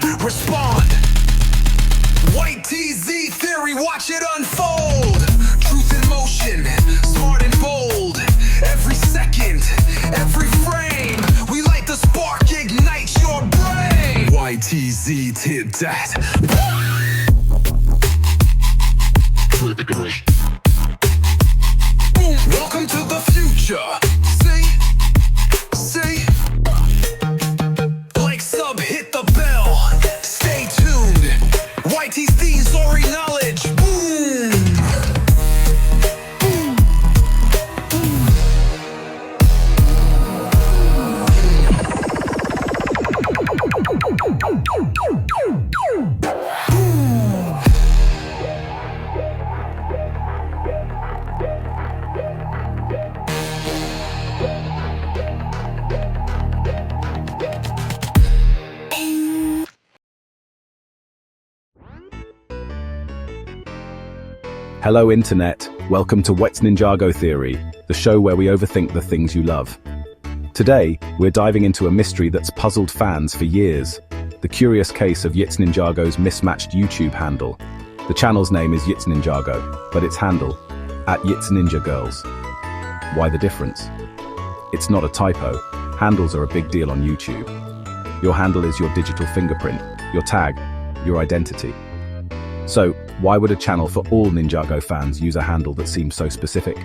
on, respond. YTZ theory, watch it unfold. Truth in motion, smart and bold. Every second, every frame, we light the spark, ignite your brain. YTZ did that. Welcome to the future. Say, like sub, hit the bell. Stay tuned. YTZ story knowledge. Boom. Hello Internet, welcome to YTZNINJAGO Theory, the show where we overthink the things you love. Today, we're diving into a mystery that's puzzled fans for years, the curious case of YTZNINJAGO's mismatched YouTube handle. The channel's name is YTZNINJAGO, but its handle, @YTZNINJAGirls. Why the difference? It's not a typo. Handles are a big deal on YouTube. Your handle is your digital fingerprint, your tag, your identity. So, why would a channel for all Ninjago fans use a handle that seems so specific?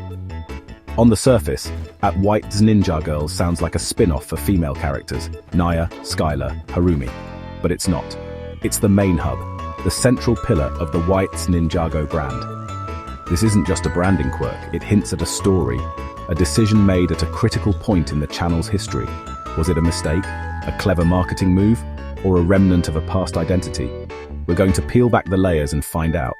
On the surface, @YTZNINJAGirls sounds like a spin-off for female characters, Naya, Skylar, Harumi. But it's not. It's the main hub, the central pillar of the YTZNINJAGO brand. This isn't just a branding quirk, it hints at a story, a decision made at a critical point in the channel's history. Was it a mistake, a clever marketing move, or a remnant of a past identity? We're going to peel back the layers and find out.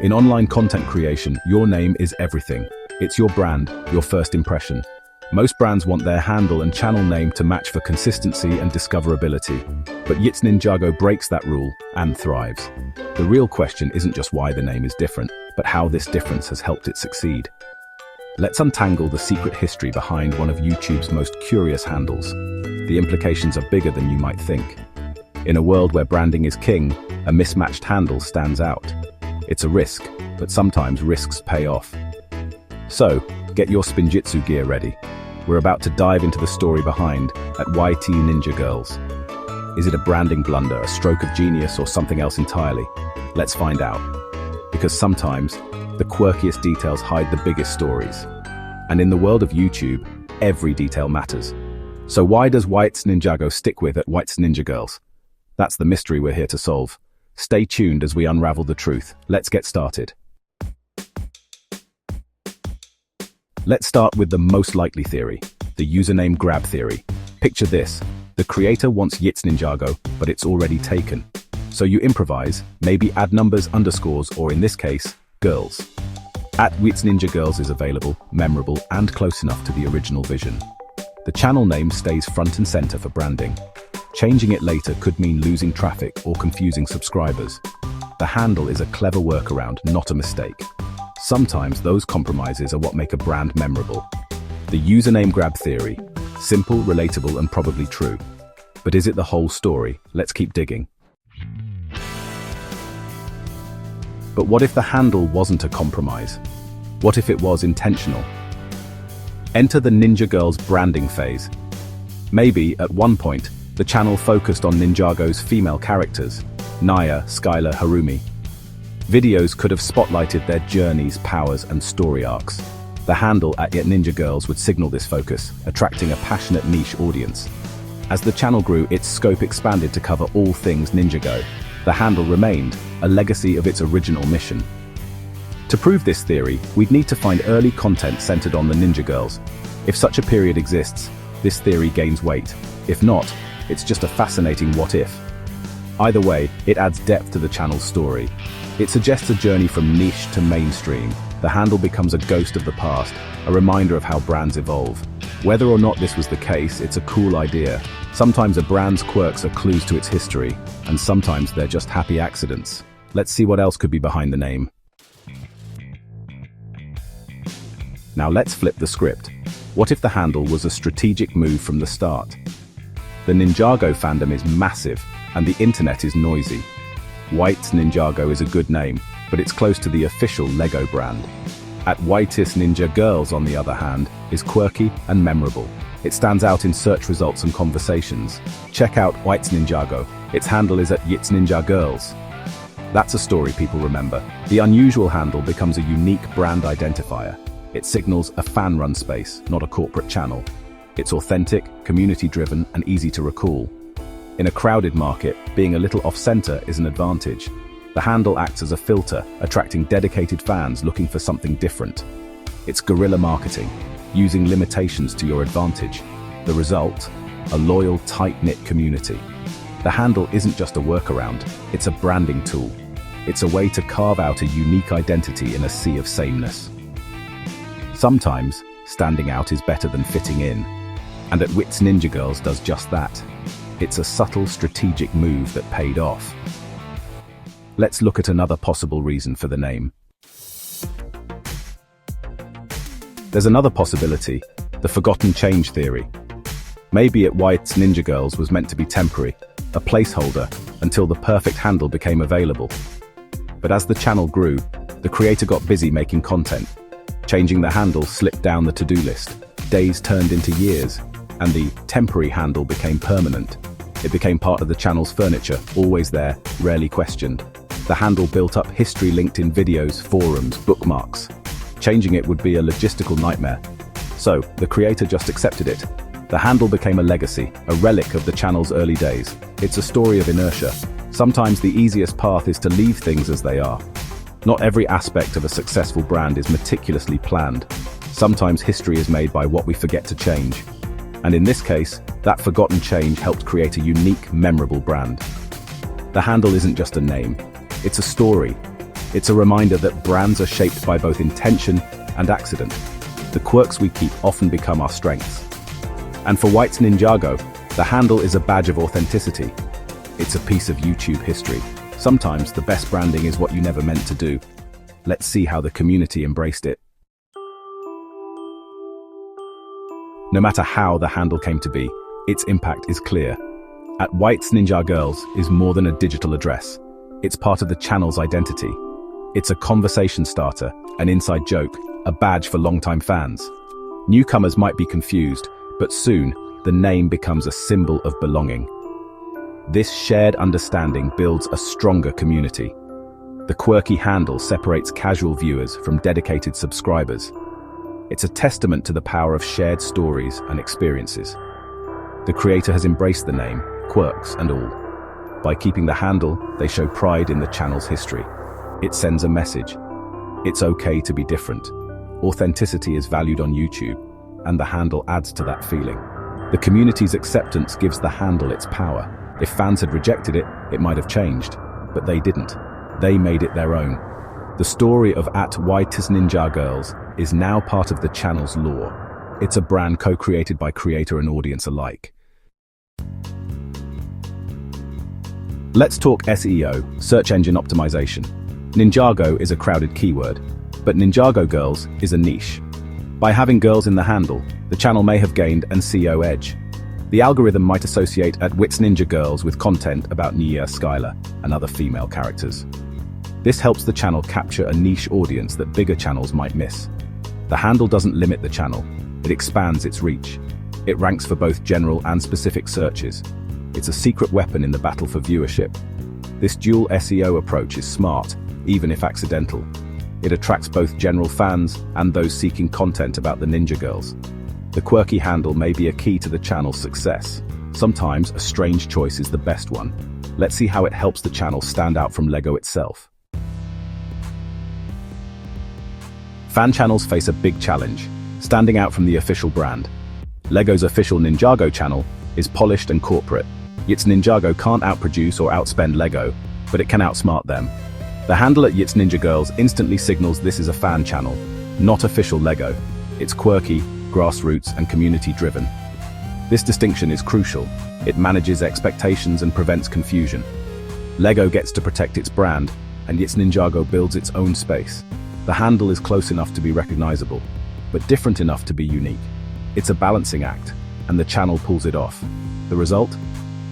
In online content creation, your name is everything. It's your brand, your first impression. Most brands want their handle and channel name to match for consistency and discoverability. But YTZNINJAGO breaks that rule and thrives. The real question isn't just why the name is different, but how this difference has helped it succeed. Let's untangle the secret history behind one of YouTube's most curious handles. The implications are bigger than you might think. In a world where branding is king, a mismatched handle stands out. It's a risk, but sometimes risks pay off. So, get your spinjitzu gear ready. We're about to dive into the story behind @YTZNINJAGirls. Is it a branding blunder, a stroke of genius, or something else entirely? Let's find out. Because sometimes, the quirkiest details hide the biggest stories. And in the world of YouTube, every detail matters. So why does YTZNINJAGO stick with @YTZNINJAGirls? That's the mystery we're here to solve. Stay tuned as we unravel the truth. Let's get started. Let's start with the most likely theory, the username grab theory. Picture this. The creator wants YTZNINJAGO, but it's already taken. So you improvise, maybe add numbers, underscores, or in this case, girls. @YTZNINJAGirls is available, memorable, and close enough to the original vision. The channel name stays front and center for branding. Changing it later could mean losing traffic or confusing subscribers. The handle is a clever workaround, not a mistake. Sometimes those compromises are what make a brand memorable. The username grab theory. Simple, relatable, and probably true. But is it the whole story? Let's keep digging. But what if the handle wasn't a compromise? What if it was intentional? Enter the Ninja Girls branding phase. Maybe, at one point, the channel focused on Ninjago's female characters, Naya, Skylar, Harumi. Videos could have spotlighted their journeys, powers, and story arcs. The handle @YTZNINJAGirls would signal this focus, attracting a passionate niche audience. As the channel grew, its scope expanded to cover all things Ninjago. The handle remained, a legacy of its original mission. To prove this theory, we'd need to find early content centered on the Ninja Girls. If such a period exists, this theory gains weight. If not, it's just a fascinating what if. Either way, it adds depth to the channel's story. It suggests a journey from niche to mainstream. The handle becomes a ghost of the past, a reminder of how brands evolve. Whether or not this was the case, it's a cool idea. Sometimes a brand's quirks are clues to its history, and sometimes they're just happy accidents. Let's see what else could be behind the name. Now let's flip the script. What if the handle was a strategic move from the start? The Ninjago fandom is massive. and the internet is noisy. YTZNINJAGO is a good name, but it's close to the official LEGO brand. YTZNINJAGO, on the other hand, is quirky and memorable. It stands out in search results and conversations. Check out YTZNINJAGO. Its handle is @YTZNINJAGO. That's a story people remember. The unusual handle becomes a unique brand identifier. It signals a fan-run space, not a corporate channel. It's authentic, community-driven, and easy to recall. In a crowded market, being a little off-center is an advantage. The handle acts as a filter, attracting dedicated fans looking for something different. It's guerrilla marketing, using limitations to your advantage. The result? A loyal, tight-knit community. The handle isn't just a workaround, it's a branding tool. It's a way to carve out a unique identity in a sea of sameness. Sometimes, standing out is better than fitting in. And YTZNINJAGO does just that. It's a subtle, strategic move that paid off. Let's look at another possible reason for the name. There's another possibility, the forgotten change theory. Maybe YTZNINJAGO was meant to be temporary, a placeholder, until the perfect handle became available. But as the channel grew, the creator got busy making content. Changing the handle slipped down the to-do list. Days turned into years, and the temporary handle became permanent. It became part of the channel's furniture, always there, rarely questioned. The handle built up history linked in videos, forums, bookmarks. Changing it would be a logistical nightmare. So, the creator just accepted it. The handle became a legacy, a relic of the channel's early days. It's a story of inertia. Sometimes the easiest path is to leave things as they are. Not every aspect of a successful brand is meticulously planned. Sometimes history is made by what we forget to change. And in this case, that forgotten change helped create a unique, memorable brand. The handle isn't just a name. It's a story. It's a reminder that brands are shaped by both intention and accident. The quirks we keep often become our strengths. And for YTZNINJAGO, the handle is a badge of authenticity. It's a piece of YouTube history. Sometimes the best branding is what you never meant to do. Let's see how the community embraced it. No matter how the handle came to be, its impact is clear. YTZNINJAGO is more than a digital address. It's part of the channel's identity. It's a conversation starter, an inside joke, a badge for longtime fans. Newcomers might be confused, but soon, the name becomes a symbol of belonging. This shared understanding builds a stronger community. The quirky handle separates casual viewers from dedicated subscribers. It's a testament to the power of shared stories and experiences. The creator has embraced the name, quirks and all. By keeping the handle, they show pride in the channel's history. It sends a message. It's okay to be different. Authenticity is valued on YouTube, and the handle adds to that feeling. The community's acceptance gives the handle its power. If fans had rejected it, it might have changed, but they didn't. They made it their own. The story of @YTZNINJAGO is now part of the channel's lore. It's a brand co-created by creator and audience alike. Let's talk SEO, search engine optimization. Ninjago is a crowded keyword, but Ninjago Girls is a niche. By having girls in the handle, the channel may have gained an SEO edge. The algorithm might associate YTZNINJAGO with content about Nia, Skylar, and other female characters. This helps the channel capture a niche audience that bigger channels might miss. The handle doesn't limit the channel, it expands its reach. It ranks for both general and specific searches. It's a secret weapon in the battle for viewership. This dual SEO approach is smart, even if accidental. It attracts both general fans and those seeking content about the Ninja Girls. The quirky handle may be a key to the channel's success. Sometimes a strange choice is the best one. Let's see how it helps the channel stand out from LEGO itself. Fan channels face a big challenge, standing out from the official brand. LEGO's official Ninjago channel is polished and corporate. YTZNINJAGO can't outproduce or outspend LEGO, but it can outsmart them. The handle @YTZNINJAGO instantly signals this is a fan channel, not official LEGO. It's quirky, grassroots, and community-driven. This distinction is crucial. It manages expectations and prevents confusion. LEGO gets to protect its brand, and YTZNINJAGO builds its own space. The handle is close enough to be recognizable, but different enough to be unique. It's a balancing act, and the channel pulls it off. The result?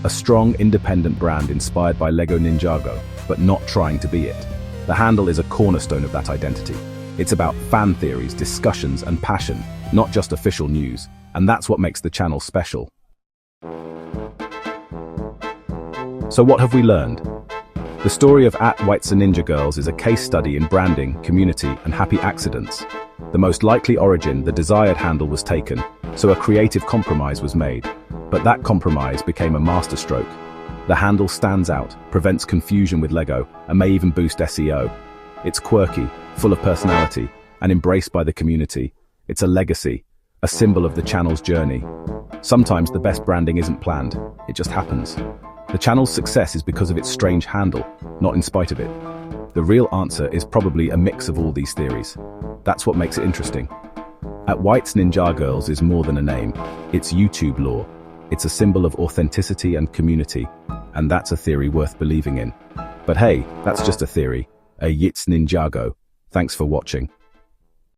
A strong, independent brand inspired by Lego Ninjago, but not trying to be it. The handle is a cornerstone of that identity. It's about fan theories, discussions, and passion, not just official news. And that's what makes the channel special. So what have we learned? The story of @YTZNINJAGO is a case study in branding, community, and happy accidents. The most likely origin, the desired handle was taken, so a creative compromise was made. But that compromise became a masterstroke. The handle stands out, prevents confusion with Lego, and may even boost SEO. It's quirky, full of personality, and embraced by the community. It's a legacy, a symbol of the channel's journey. Sometimes the best branding isn't planned, it just happens. The channel's success is because of its strange handle, not in spite of it. The real answer is probably a mix of all these theories. That's what makes it interesting. @YTZNINJAGO is more than a name, it's YouTube lore. It's a symbol of authenticity and community, and that's a theory worth believing in. But hey, that's just a theory, a YTZNINJAGO. Thanks for watching.